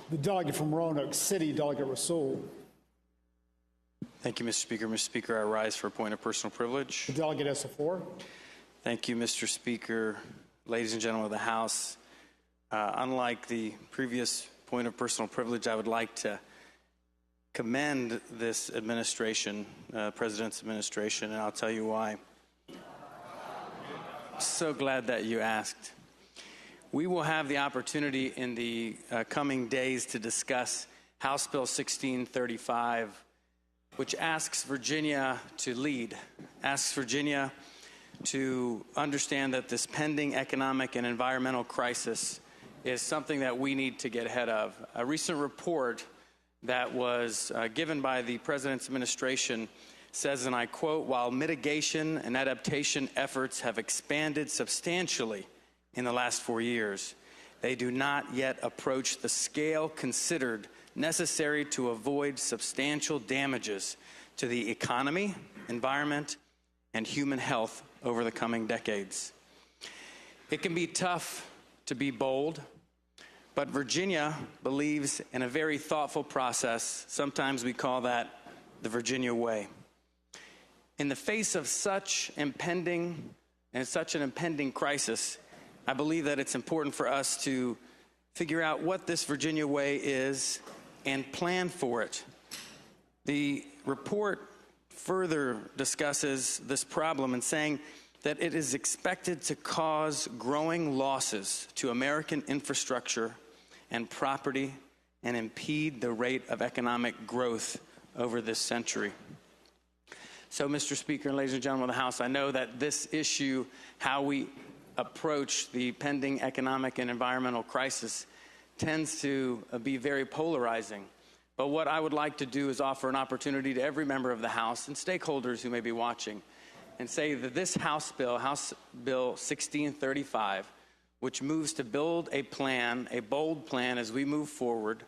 The delegate from Roanoke City, Delegate Rasoul. Thank you, Mr. Speaker. Mr. Speaker, I rise for a point of personal privilege. The delegate has the floor. Thank you, Mr. Speaker. Ladies and gentlemen of the House, unlike the previous point of personal privilege, I would like to commend this administration, President's administration, and I'll tell you why. So glad that you asked. We will have the opportunity in the coming days to discuss House Bill 1635, which asks Virginia to lead, asks Virginia to understand that this pending economic and environmental crisis is something that we need to get ahead of. A recent report that was given by the President's administration says, and I quote, "While mitigation and adaptation efforts have expanded substantially in the last 4 years, they do not yet approach the scale considered necessary to avoid substantial damages to the economy, environment, and human health over the coming decades." It can be tough to be bold, but Virginia believes in a very thoughtful process. Sometimes we call that the Virginia way. In the face of such an impending crisis, I believe that it's important for us to figure out what this Virginia way is and plan for it. The report further discusses this problem in saying that it is expected to cause growing losses to American infrastructure and property and impede the rate of economic growth over this century. So, Mr. Speaker and ladies and gentlemen of the House, I know that this issue, how we approach the pending economic and environmental crisis, tends to be very polarizing. But what I would like to do is offer an opportunity to every member of the House and stakeholders who may be watching and say that this House Bill 1635, which moves to build a plan, a bold plan as we move forward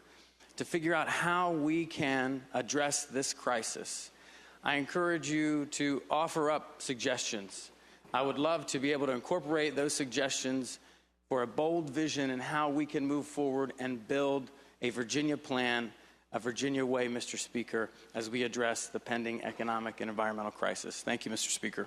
to figure out how we can address this crisis. I encourage you to offer up suggestions. I would love to be able to incorporate those suggestions for a bold vision in how we can move forward and build a Virginia plan, a Virginia way, Mr. Speaker, as we address the pending economic and environmental crisis. Thank you, Mr. Speaker.